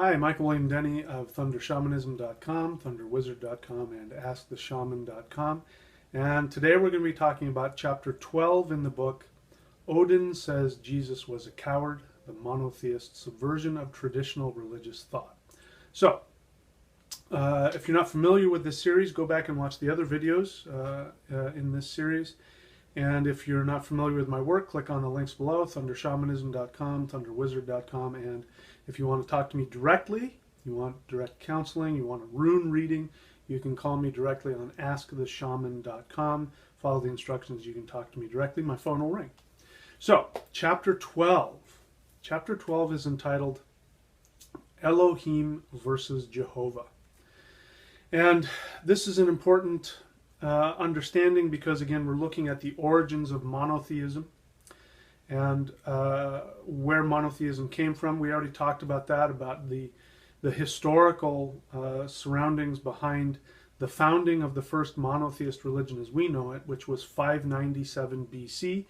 Hi, Michael William Denny of ThunderShamanism.com, ThunderWizard.com, and AskTheShaman.com. And today we're going to be talking about chapter 12 in the book, Odin Says Jesus Was a Coward, the Monotheist Subversion of Traditional Religious Thought. So, if you're not familiar with this series, go back and watch the other videos in this series. And if you're not familiar with my work, click on the links below, ThunderShamanism.com, ThunderWizard.com, and if you want to talk to me directly, you want direct counseling, you want a rune reading, you can call me directly on AskTheShaman.com. Follow the instructions, you can talk to me directly, my phone will ring. So, chapter 12. Chapter 12 is entitled Elohim versus Jehovah. And this is an important understanding because, again, we're looking at the origins of monotheism and where monotheism came from. We already talked about that, about the historical surroundings behind the founding of the first monotheist religion as we know it, which was 597 BC,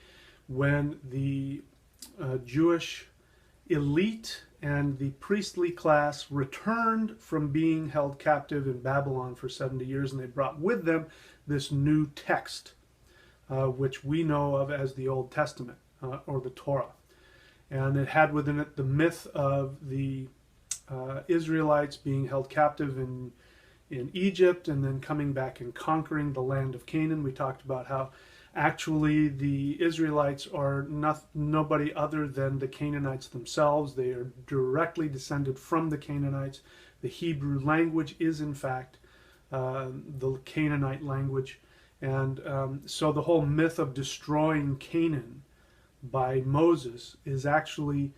when the Jewish elite and the priestly class returned from being held captive in Babylon for 70 years, and they brought with them this new text, which we know of as the Old Testament, or the Torah. And it had within it the myth of the Israelites being held captive in Egypt and then coming back and conquering the land of Canaan. We talked about how actually the Israelites are nobody other than the Canaanites themselves. They are directly descended from the Canaanites. The Hebrew language is in fact the Canaanite language. And so the whole myth of destroying Canaan by Moses is actually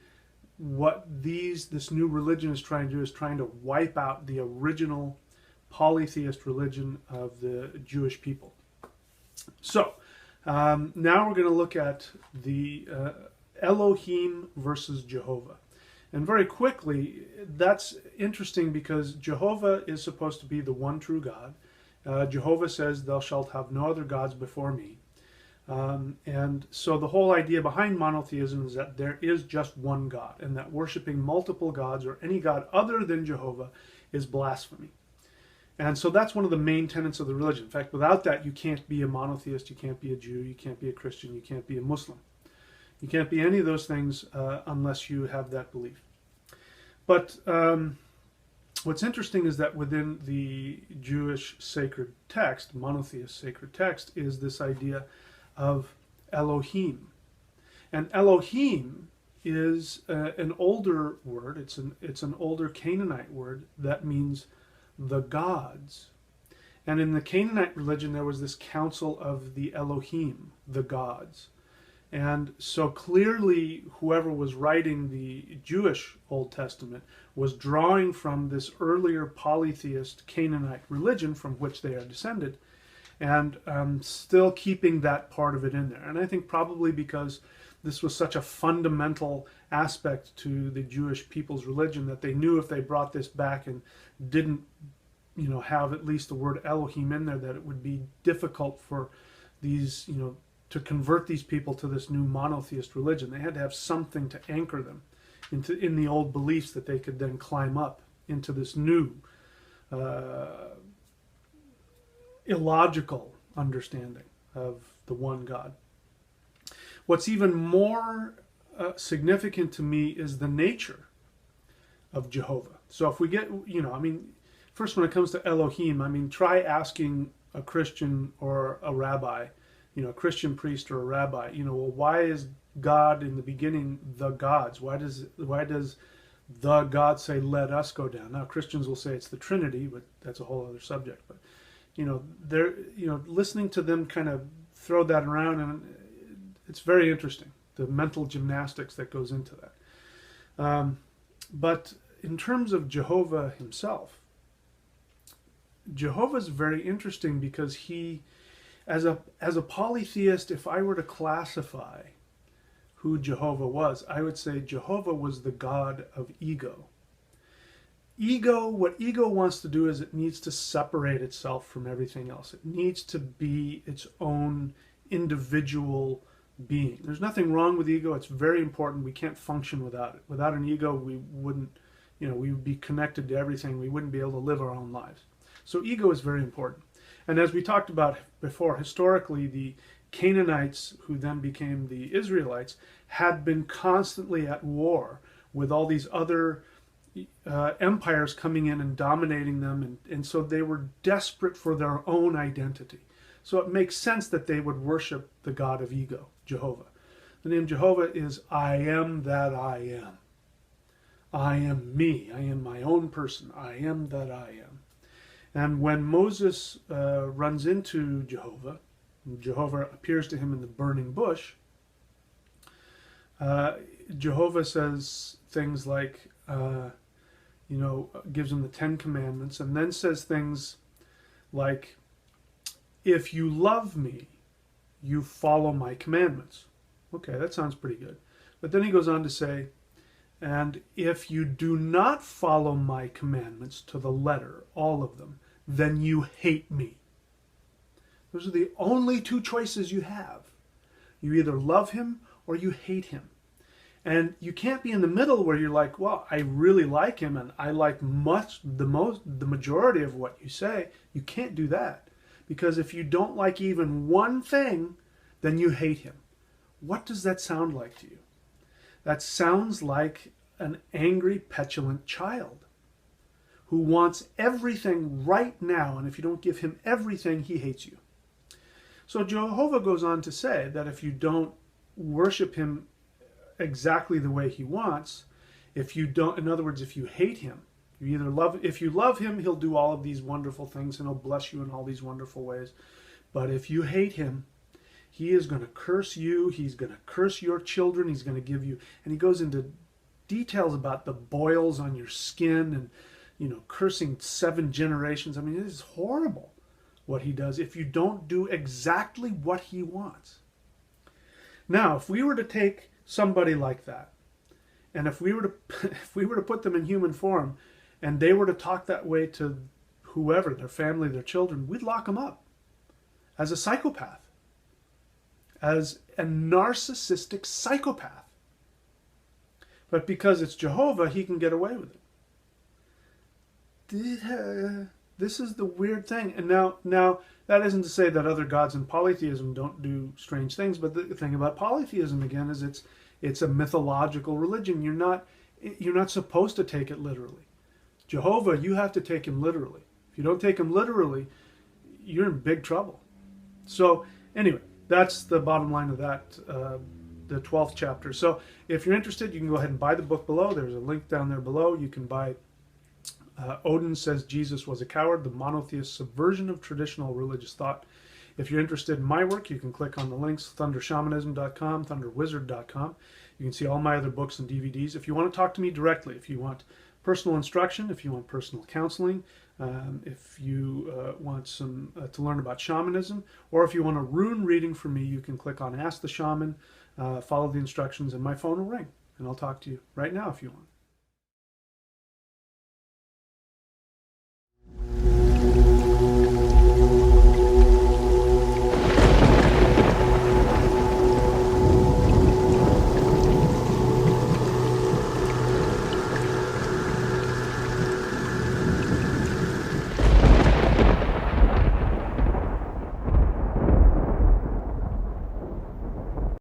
what this new religion is trying to do, is trying to wipe out the original polytheist religion of the Jewish people. So now we're going to look at the Elohim versus Jehovah. And very quickly, that's interesting because Jehovah is supposed to be the one true God. Jehovah says, "Thou shalt have no other gods before me." And so the whole idea behind monotheism is that there is just one God, and that worshiping multiple gods or any god other than Jehovah is blasphemy. And so that's one of the main tenets of the religion. In fact, without that, you can't be a monotheist, you can't be a Jew, you can't be a Christian, you can't be a Muslim. You can't be any of those things unless you have that belief. But what's interesting is that within the Jewish sacred text, monotheist sacred text, is this idea of Elohim. And Elohim is an older word. It's an older Canaanite word that means the gods. And in the Canaanite religion, there was this council of the Elohim, the gods. And so clearly, whoever was writing the Jewish Old Testament was drawing from this earlier polytheist Canaanite religion from which they are descended, and still keeping that part of it in there. And I think probably because this was such a fundamental aspect to the Jewish people's religion that they knew if they brought this back and didn't, have at least the word Elohim in there, that it would be difficult for these, to convert these people to this new monotheist religion. They had to have something to anchor them in the old beliefs that they could then climb up into this new illogical understanding of the one God. What's even more significant to me is the nature of Jehovah. So if we get, first when it comes to Elohim, try asking a Christian or a rabbi, a Christian priest or a rabbi, well, why is God in the beginning the gods? Why does the God say, "Let us go down"? Now Christians will say it's the Trinity, but that's a whole other subject. But they're listening to them kind of throw that around, and it's very interesting, the mental gymnastics that goes into that. But in terms of Jehovah himself, Jehovah's very interesting because he, as a polytheist, if I were to classify who Jehovah was, I would say Jehovah was the god of ego. What ego wants to do is it needs to separate itself from everything else. It needs to be its own individual being. There's nothing wrong with ego. It's very important. We can't function without it. Without an ego, we wouldn't we would be connected to everything. We wouldn't be able to live our own lives. So ego is very important. And as we talked about before, historically, the Canaanites, who then became the Israelites, had been constantly at war with all these other empires coming in and dominating them. And so they were desperate for their own identity. So it makes sense that they would worship the god of ego, Jehovah. The name Jehovah is I am that I am. I am me. I am my own person. I am that I am. And when Moses runs into Jehovah, Jehovah appears to him in the burning bush, Jehovah says things like, gives him the 10 Commandments, and then says things like, if you love me, you follow my commandments. Okay, that sounds pretty good. But then he goes on to say, and if you do not follow my commandments to the letter, all of them, then you hate me. Those are the only two choices you have. You either love him or you hate him. And you can't be in the middle where you're like, well, I really like him and I like the majority of what you say. You can't do that. Because if you don't like even one thing, then you hate him. What does that sound like to you? That sounds like an angry, petulant child who wants everything right now, and if you don't give him everything, he hates you. So Jehovah goes on to say that if you don't worship him exactly the way he wants, if you don't, in other words, if you hate him, if you love him, he'll do all of these wonderful things and he'll bless you in all these wonderful ways. But if you hate him, he is going to curse you, he's going to curse your children, he's going to give you, and he goes into details about the boils on your skin and, cursing 7 generations. I mean, it is horrible what he does if you don't do exactly what he wants. Now, if we were to take somebody like that, and if we were to put them in human form, and they were to talk that way to whoever, their family, their children, we'd lock them up as a psychopath, as a narcissistic psychopath. But because it's Jehovah, he can get away with it. This is the weird thing. And now that isn't to say that other gods in polytheism don't do strange things, but the thing about polytheism again is it's a mythological religion. You're not supposed to take it literally. Jehovah, you have to take him literally. If you don't take him literally, you're in big trouble. So anyway, that's the bottom line of that, the 12th chapter. So if you're interested, you can go ahead and buy the book below. There's a link down there below. You can buy Odin Says Jesus Was a Coward, the monotheist subversion of traditional religious thought. If you're interested in my work, you can click on the links, thundershamanism.com, thunderwizard.com. You can see all my other books and DVDs. If you want to talk to me directly, if you want personal instruction, if you want personal counseling, if you want to learn about shamanism, or if you want a rune reading from me, you can click on Ask the Shaman, follow the instructions, and my phone will ring. And I'll talk to you right now if you want.